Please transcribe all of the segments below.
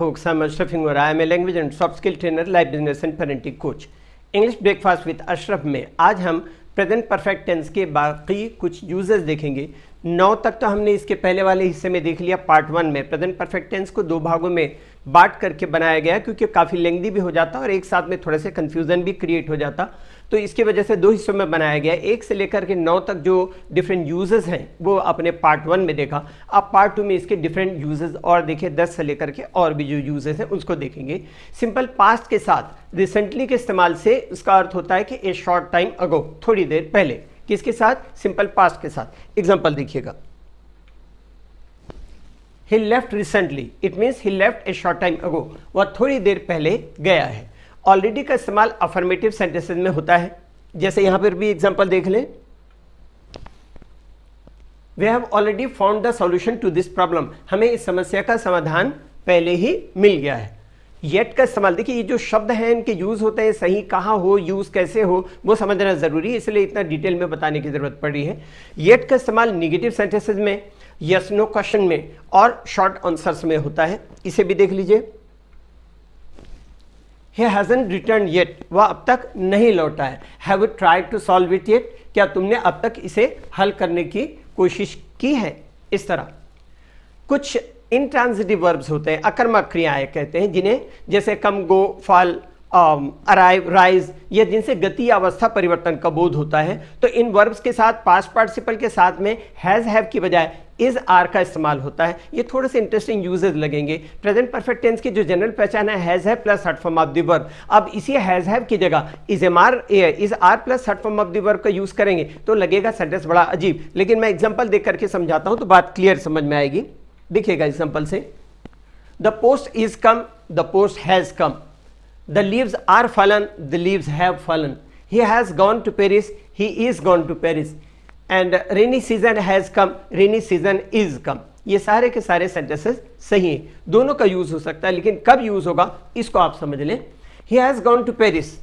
folks, I'm Ashraf Ingora. I am a language and soft skill trainer, life business and parenting coach. English breakfast with Ashraf में आज हम present perfect tense के बाकी कुछ uses देखेंगे। 9 तक तो हमने इसके पहले वाले हिस्से में देख लिया। पार्ट 1 में प्रेजेंट परफेक्ट टेंस को 2 भागों में बांट करके बनाया गया क्योंकि काफ़ी लेंथी भी हो जाता और एक साथ में थोड़े से कन्फ्यूज़न भी क्रिएट हो जाता, तो इसकी वजह से 2 हिस्सों में बनाया गया। 1 से लेकर के 9 तक जो डिफरेंट यूजेस हैं वो अपने पार्ट 1 में देखा। अब पार्ट 2 में इसके डिफरेंट यूजेस और देखे, 10 से लेकर के और भी जो यूजेस हैं उसको देखेंगे। सिंपल पास्ट के साथ रिसेंटली के इस्तेमाल से उसका अर्थ होता है कि ए शॉर्ट टाइम अगो, थोड़ी देर पहले। किसके साथ? सिंपल पास्ट के साथ। एग्जाम्पल देखिएगा, he left recently, it means he left a short time ago, वह थोड़ी देर पहले गया है। ऑलरेडी का इस्तेमाल अफर्मेटिव सेंटेंसेस में होता है, जैसे यहां पर भी एग्जांपल देख लें, we have already found the solution to this problem, हमें इस समस्या का समाधान पहले ही मिल गया है। येट का इस्तेमाल देखिए, ये जो शब्द हैं इनके यूज होते हैं, सही कहाँ हो, यूज कैसे हो, वो समझना जरूरी है, इसलिए इतना डिटेल में बताने की जरूरत पड़ रही है। येट का इस्तेमाल निगेटिव सेंटेंसेस में, यस नो क्वेश्चन में और शॉर्ट आंसर्स में होता है। इसे भी देख लीजिए, he hasn't returned yet, वह अब तक नहीं लौटा है। have you tried to solve it yet, क्या तुमने अब तक इसे हल करने की कोशिश की है। इस तरह कुछ इंट्रांजिटिव वर्ब्स होते हैं, अकर्मक क्रियाएं कहते हैं जिन्हें, जैसे कम, गो, फॉल, अराइव, राइज, ये जिनसे गति या अवस्था परिवर्तन का बोध होता है, तो इन वर्ब्स के साथ पास्ट पार्टिसिपल के साथ में हैज, हैव की बजाय इज, आर का इस्तेमाल होता है। ये थोड़े से इंटरेस्टिंग यूजेस लगेंगे। प्रेजेंट परफेक्ट टेंस की जो जनरल पहचान है has, have plus third form of the verb. अब इसी हैज, हैव की जगह is are plus third form of the verb का यूज करेंगे तो लगेगा सेंटेंस बड़ा अजीब, लेकिन मैं एग्जांपल देख करके समझाता हूं तो बात क्लियर समझ में आएगी। देखिएगा एग्जांपल से, the post is come, the post has come, the leaves are fallen, the leaves have fallen, he has gone to Paris, he is gone to Paris, and rainy season has come, rainy season is come। ये सारे के सारे sentences सही हैं, दोनों का use हो सकता है, लेकिन कब यूज होगा इसको आप समझ लें। he has gone to Paris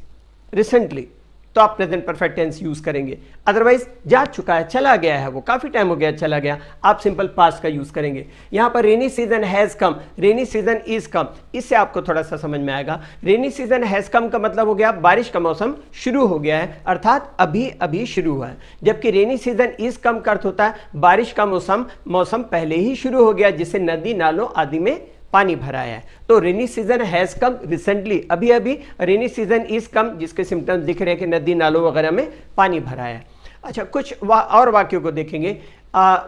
recently, तो आप प्रेजेंट परफेक्ट टेंस यूज करेंगे। अदरवाइज जा चुका है, चला गया है, वो काफी टाइम हो गया चला गया, आप सिंपल पास्ट का यूज करेंगे। यहां पर rainy season has come, rainy season is come, इससे आपको थोड़ा सा समझ में आएगा। रेनी सीजन हैज कम का मतलब हो गया बारिश का मौसम शुरू हो गया है, अर्थात अभी अभी शुरू हुआ है, जबकि रेनी सीजन इज कम का अर्थ होता है बारिश का मौसम पहले ही शुरू हो गया, जिससे नदी नालों आदि में पानी भरा है। तो rainy season has come recently, अभी अभी, रेनी सीजन इज कम, जिसके सिम्टम्स दिख रहे हैं कि नदी नालों वगैरह में पानी भरा है। अच्छा, कुछ और वाक्यों को देखेंगे।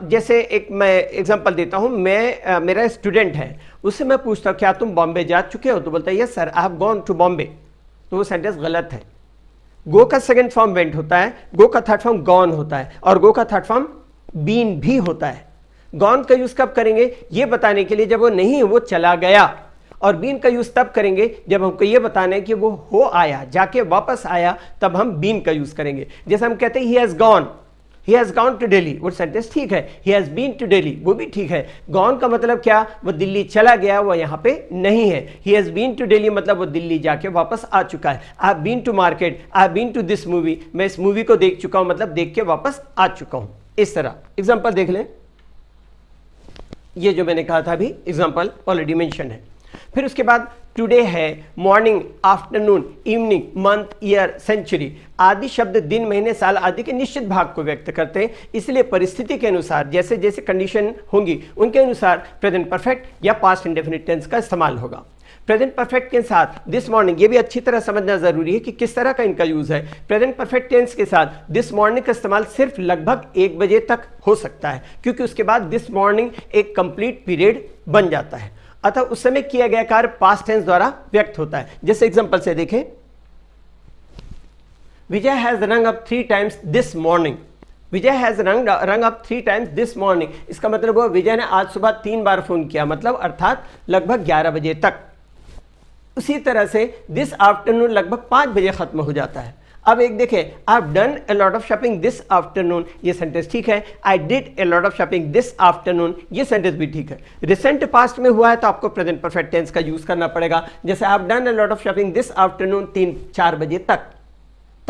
जैसे एक मैं एग्जांपल देता हूं, मेरा स्टूडेंट है, उससे मैं पूछता हूं क्या तुम बॉम्बे जा चुके हो, तो बोलता है yes sir I have gone to Bombay, तो वो सेंटेंस गलत है। गो का सेकेंड फॉर्म वेंट होता है, गो का थर्ड फॉर्म गॉन होता है, और गो का थर्ड फॉर्म बीन भी होता है। गॉन का यूज कब करेंगे ये बताने के लिए जब वो नहीं, वो चला गया, और बीन का यूज तब करेंगे जब हमको ये बताना है कि वो हो आया, जाके वापस आया, तब हम बीन का यूज करेंगे। जैसे हम कहते हैं he has gone to Delhi, वो सेंटेंस ठीक है। He has been to Delhi, वो भी ठीक है। गॉन का मतलब क्या, वो दिल्ली चला गया, वो यहाँ पे नहीं है। He has been to Delhi मतलब वो दिल्ली जाके वापस आ चुका है। I have been to market, I have been to this movie, मैं इस मूवी को देख चुका हूं, मतलब देख के वापस आ चुका हूं। इस तरह एग्जाम्पल देख लें, ये जो मैंने कहा था अभी एग्जाम्पल ऑलरेडी मेंशन है। फिर उसके बाद टुडे है, morning, afternoon, evening, month, year, century आदि शब्द दिन, महीने, साल आदि के निश्चित भाग को व्यक्त करते हैं, इसलिए परिस्थिति के अनुसार जैसे जैसे कंडीशन होंगी उनके अनुसार प्रेजेंट परफेक्ट या पास्ट इंडेफिनिट टेंस का इस्तेमाल होगा। प्रेजेंट परफेक्ट के साथ दिस मॉर्निंग, ये भी अच्छी तरह समझना जरूरी है कि किस तरह का इनका यूज है। प्रेजेंट परफेक्ट टेंस के साथ दिस मॉर्निंग का इस्तेमाल सिर्फ लगभग 1 बजे तक हो सकता है, क्योंकि उसके बाद दिस मॉर्निंग एक कंप्लीट पीरियड बन जाता है, अतः उस समय किया गया कार्य पास्ट टेंस द्वारा व्यक्त होता है। जैसे एग्जांपल से देखें, विजय हैज रंग up 3 times this morning, Vijay has रंग अप 3 टाइम्स दिस मॉर्निंग, इसका मतलब वो विजय ने आज सुबह 3 बार फोन किया, मतलब अर्थात लगभग 11 बजे तक। उसी तरह से दिस आफ्टरनून लगभग 5 बजे खत्म हो जाता है। अब एक देखें, I have done a lot of shopping this afternoon, ये सेंटेंस ठीक है। I did a lot of shopping this afternoon, ये सेंटेंस भी ठीक है। रिसेंट पास्ट में हुआ है तो आपको प्रेजेंट परफेक्ट टेंस का यूज करना पड़ेगा। जैसे I have done a lot of shopping this afternoon 3-4 बजे तक,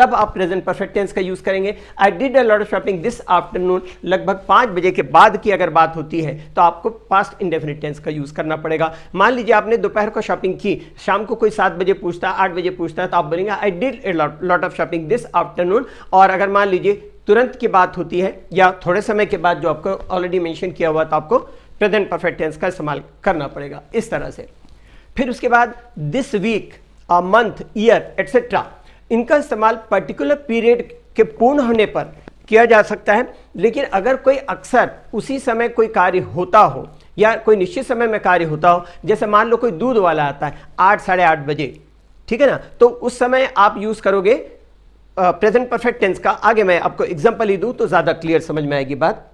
तब आप प्रेजेंट परफेक्ट टेंस का यूज करेंगे। I did a lot of shopping this afternoon, लगभग 5 बजे के बाद की अगर बात होती है तो आपको पास्ट इंडेफिनिट टेंस का यूज करना पड़ेगा। मान लीजिए आपने दोपहर को शॉपिंग की, शाम को कोई 7 बजे पूछता है, 8 बजे पूछता है, तो आप बोलेंगे I did a lot of shopping this afternoon. और अगर मान लीजिए तुरंत की बात होती है या थोड़े समय के बाद, जो आपको ऑलरेडी मेंशन किया हुआ, तो आपको प्रेजेंट परफेक्ट टेंस का इस्तेमाल करना पड़ेगा इस तरह से। फिर उसके बाद this week, a month, year etcetera, इनका इस्तेमाल पर्टिकुलर पीरियड के पूर्ण होने पर किया जा सकता है। लेकिन अगर कोई अक्सर उसी समय कोई कार्य होता हो या कोई निश्चित समय में कार्य होता हो, जैसे मान लो कोई दूध वाला आता है 8 साढ़े 8 बजे, ठीक है ना, तो उस समय आप यूज करोगे प्रेजेंट परफेक्ट टेंस का। आगे मैं आपको एग्जांपल ही दूं तो ज्यादा क्लियर समझ में आएगी बात।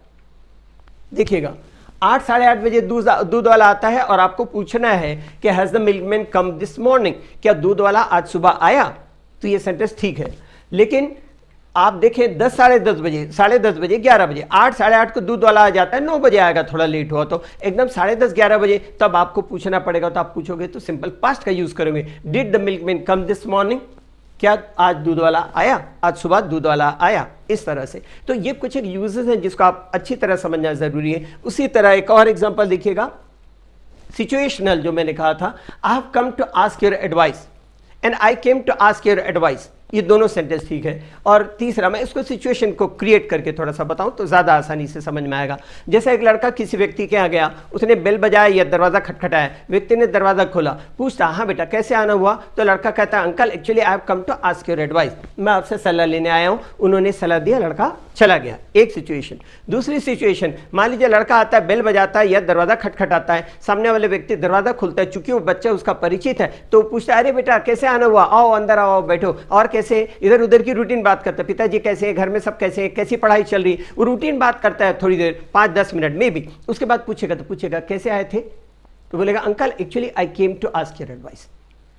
देखिएगा 8 साढ़े 8 बजे दूध वाला आता है और आपको पूछना है कि has the milkman come this morning, क्या दूध वाला आज सुबह आया? तो ये सेंटेंस ठीक है। लेकिन आप देखें 10 साढ़े 10 बजे, साढ़े 10 बजे, 11 बजे, 8 साढ़े 8 को दूध वाला आ जाता है, 9 बजे आएगा, थोड़ा लेट हुआ तो एकदम साढ़े 10 11 बजे, तब आपको पूछना पड़ेगा। तो आप पूछोगे तो सिंपल पास्ट का यूज करोगे, did the milkman come this morning, क्या आज दूध वाला आया, आज सुबह दूध वाला आया, इस तरह से। तो ये कुछ एक यूजेस हैं जिसको आप अच्छी तरह समझना जरूरी है। उसी तरह एक और एग्जांपल देखिएगा, सिचुएशनल, जो मैंने कहा था, I have come to ask your advice and I came to ask your advice, ये दोनों सेंटेंस ठीक है। और तीसरा, मैं इसको सिचुएशन को क्रिएट करके थोड़ा सा बताऊं तो ज्यादा आसानी से समझ में आएगा। जैसे एक लड़का किसी व्यक्ति के यहाँ गया, उसने बेल बजाया या दरवाजा खटखटाया, व्यक्ति ने दरवाजा खोला, पूछता हाँ बेटा कैसे आना हुआ? तो लड़का कहता है uncle actually I have come to ask your advice, मैं आपसे सलाह लेने आया हूँ। उन्होंने सलाह दिया, लड़का चला गया, एक सिचुएशन। दूसरी सिचुएशन, मान लीजिए लड़का आता है, बेल बजाता है या दरवाजा खटखटाता है, सामने वाले व्यक्ति दरवाजा खुलता है, चूंकि वो बच्चा उसका परिचित है तो पूछता है अरे बेटा कैसे आना हुआ, आओ अंदर आओ बैठो, और कैसे, इधर उधर की रूटीन बात करता है, पिताजी कैसे हैं, घर में सब कैसे हैं, कैसी पढ़ाई चल रही, वो रूटीन बात करता है थोड़ी देर, 5-10 मिनट में भी। उसके बाद पूछेगा तो पूछेगा कैसे आए थे, तो बोलेगा uncle actually I came to ask your advice.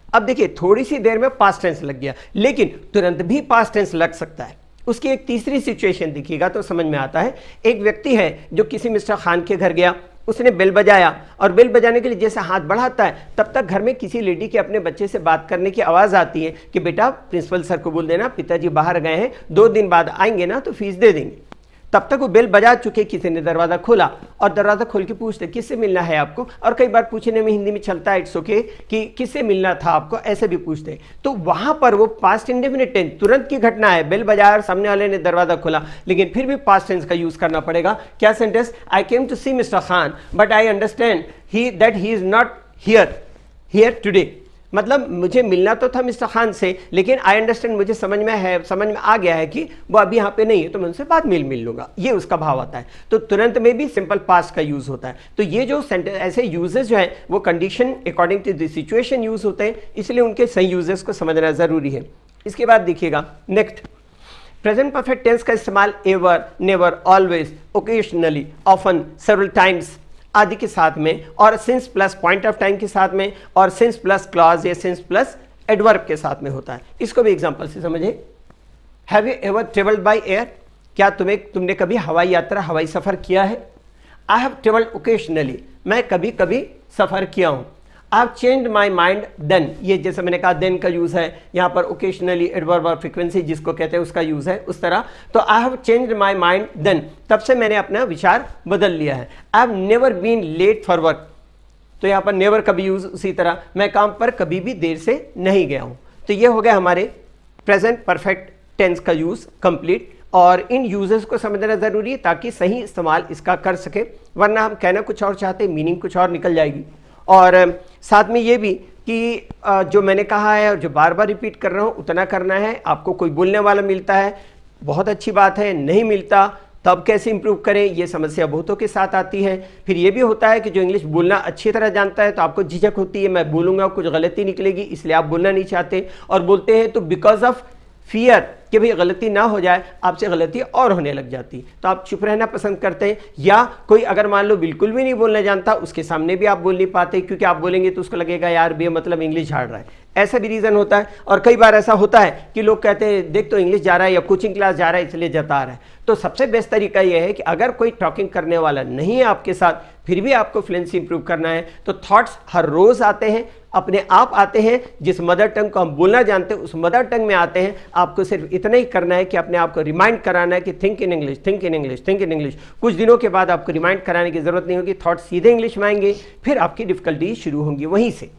अब देखिए थोड़ी सी देर में पास्ट टेंस लग गया, लेकिन तुरंत भी पास्ट टेंस लग सकता है। उसकी एक तीसरी सिचुएशन दिखिएगा तो समझ में आता है। एक व्यक्ति है जो किसी मिस्टर खान के घर गया, उसने बेल बजाया और बेल बजाने के लिए जैसे हाथ बढ़ाता है, तब तक घर में किसी लेडी के अपने बच्चे से बात करने की आवाज़ आती है कि बेटा प्रिंसिपल सर को बोल देना पिताजी बाहर गए हैं, 2 दिन बाद आएंगे ना तो फीस दे देंगे। तब तक वो बेल बजा चुके, किसी ने दरवाज़ा खोला और दरवाज़ा खोल के पूछते किससे मिलना है आपको, और कई बार पूछने में हिंदी में चलता है इट्स ओके कि किससे मिलना था आपको, ऐसे भी पूछते। तो वहां पर वो पास्ट इंडेफिनिट टेंस, तुरंत की घटना है, बेल बजाया और सामने वाले ने दरवाज़ा खोला, लेकिन फिर भी पास्ट टेंस का यूज करना पड़ेगा। क्या sentence, I came to see mister Khan but I understand that he is not here today, मतलब मुझे मिलना तो था मिस्टर खान से, लेकिन आई अंडरस्टैंड, मुझे समझ में आ गया है कि वो अभी यहाँ पे नहीं है, तो मैं उनसे बाद में मिल लूंगा, ये उसका भाव आता है। तो तुरंत में भी सिंपल पास्ट का यूज होता है। तो ये जो सेंटेंस, ऐसे यूजेस जो है वो condition according to the situation use होते हैं, इसलिए उनके सही यूजेस को समझना जरूरी है। इसके बाद देखिएगा नेक्स्ट, प्रेजेंट परफेक्ट टेंस का इस्तेमाल ever, never, always, occasionally, often, several times आदि के साथ में, और since plus point of time के साथ में, और सिंस प्लस क्लॉज या सिंस प्लस एडवर्ब के साथ में होता है। इसको भी एग्जांपल से समझे। Have you ever travelled by air, क्या तुमने कभी हवाई यात्रा, हवाई सफर किया है? आई हैव ट्रेवल्ड ओकेजनली, मैं कभी कभी सफर किया हूं। I have changed my mind then, ये जैसे मैंने कहा देन का यूज है, यहाँ पर ओकेजनली एडवर्ब और फ्रीक्वेंसी जिसको कहते हैं उसका यूज है उस तरह। तो I have changed my mind then, तब से मैंने अपना विचार बदल लिया है। I have never been late for work, तो यहाँ पर नेवर का भी यूज उसी तरह, मैं काम पर कभी भी देर से नहीं गया हूँ। तो ये हो गया हमारे प्रेजेंट परफेक्ट टेंस का यूज कंप्लीट, और इन यूजेस को समझना जरूरी है ताकि सही इस्तेमाल इसका कर सके, वरना हम कहना कुछ और चाहते, मीनिंग कुछ और निकल जाएगी। और साथ में ये भी कि जो मैंने कहा है और जो बार बार रिपीट कर रहा हूँ उतना करना है। आपको कोई बोलने वाला मिलता है, बहुत अच्छी बात है, नहीं मिलता तब कैसे इंप्रूव करें, ये समस्या बहुतों के साथ आती है। फिर ये भी होता है कि जो इंग्लिश बोलना अच्छी तरह जानता है तो आपको झिझक होती है, मैं बोलूँगा कुछ गलती निकलेगी, इसलिए आप बोलना नहीं चाहते, और बोलते हैं तो बिकॉज ऑफ फियर कि भाई गलती ना हो जाए, आपसे गलती और होने लग जाती, तो आप चुप रहना पसंद करते हैं। या कोई अगर मान लो बिल्कुल भी नहीं बोलना जानता, उसके सामने भी आप बोल नहीं पाते, क्योंकि आप बोलेंगे तो उसको लगेगा यार बे मतलब इंग्लिश झाड़ रहा है, ऐसा भी रीज़न होता है। और कई बार ऐसा होता है कि लोग कहते हैं देख तो इंग्लिश जा रहा है या कोचिंग क्लास जा रहा है इसलिए जता रहा है। तो सबसे बेस्ट तरीका यह है कि अगर कोई टॉकिंग करने वाला नहीं है आपके साथ, फिर भी आपको फ्लुएंसी इंप्रूव करना है तो थॉट्स हर रोज आते हैं, अपने आप आते हैं। जिस मदर टंग को हम बोलना जानते हैं उस मदर टंग में आते हैं। आपको सिर्फ इतना ही करना है कि अपने आप को रिमाइंड कराना है कि think in English, think in English, think in English. कुछ दिनों के बाद आपको रिमाइंड कराने की जरूरत नहीं होगी, थॉट्स सीधे इंग्लिश में आएंगे, फिर आपकी डिफिकल्टी शुरू होंगी। वहीं से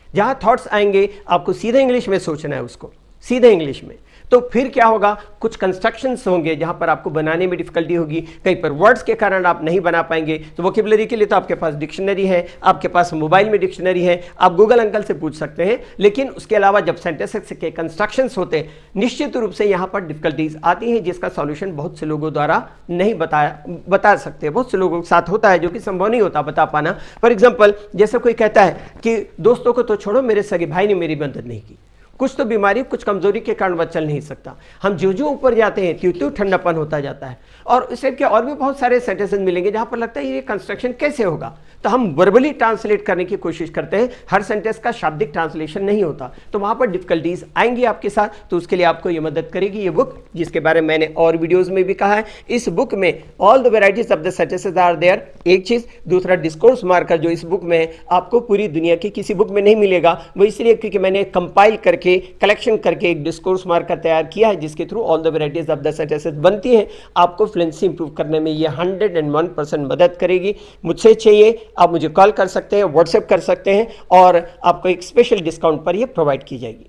जहां थॉट्स आएंगे आपको सीधे इंग्लिश में सोचना है, उसको सीधे इंग्लिश में। तो फिर क्या होगा, कुछ कंस्ट्रक्शंस होंगे जहां पर आपको बनाने में डिफिकल्टी होगी, कहीं पर वर्ड्स के कारण आप नहीं बना पाएंगे। तो वोकेबुलरी के लिए तो आपके पास डिक्शनरी है, आपके पास मोबाइल में डिक्शनरी है, आप गूगल अंकल से पूछ सकते हैं। लेकिन उसके अलावा जब सेंटेंसेस के कंस्ट्रक्शंस होते हैं, निश्चित रूप से यहां पर डिफिकल्टीज आती हैं, जिसका सॉल्यूशन बहुत से लोगों द्वारा नहीं बता सकते। बहुत से लोगों के साथ होता है जो कि संभव नहीं होता बता पाना। फॉर एग्जाम्पल, जैसे कोई कहता है कि दोस्तों को तो छोड़ो, मेरे सगे भाई ने मेरी मदद नहीं की। कुछ तो बीमारी, कुछ कमजोरी के कारण वह चल नहीं सकता। हम जो जो ऊपर जाते हैं त्यों त्यों ठंडापन होता जाता है। और इससे क्या, और भी बहुत सारे सेंटेंसेस मिलेंगे जहां पर लगता है ये कंस्ट्रक्शन कैसे होगा। तो हम वर्बली ट्रांसलेट करने की कोशिश करते हैं, हर सेंटेंस का शाब्दिक ट्रांसलेशन नहीं होता। तो वहां पर डिफिकल्टीज आएंगी आपके साथ। तो उसके लिए आपको ये मदद करेगी ये बुक, जिसके बारे में मैंने और वीडियोज में भी कहा है। इस बुक में all the varieties of the sentences are there, एक चीज। दूसरा, डिस्कोर्स मार्कर जो इस बुक में है, आपको पूरी दुनिया की किसी बुक में नहीं मिलेगा। वो इसलिए क्योंकि मैंने कंपाइल करके, कलेक्शन करके एक डिस्कोर्स मार्कर तैयार किया है, जिसके through all the varieties of the sentences बनती है। आपको फ्लुएंसी इंप्रूव करने में ये 101% मदद करेगी। मुझसे चाहिए, आप मुझे कॉल कर सकते हैं, व्हाट्सएप कर सकते हैं, और आपको एक स्पेशल डिस्काउंट पर ये प्रोवाइड की जाएगी।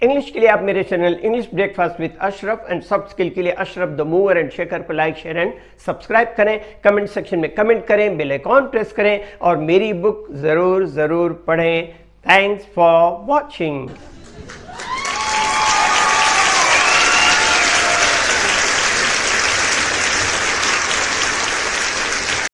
इंग्लिश के लिए आप मेरे channel English breakfast with Ashraf and soft skill के लिए Ashraf the mover and shaker पर लाइक, शेयर एंड सब्सक्राइब करें। कमेंट सेक्शन में कमेंट करें, बेल आइकॉन प्रेस करें, और मेरी बुक जरूर पढ़ें। Thanks for watching.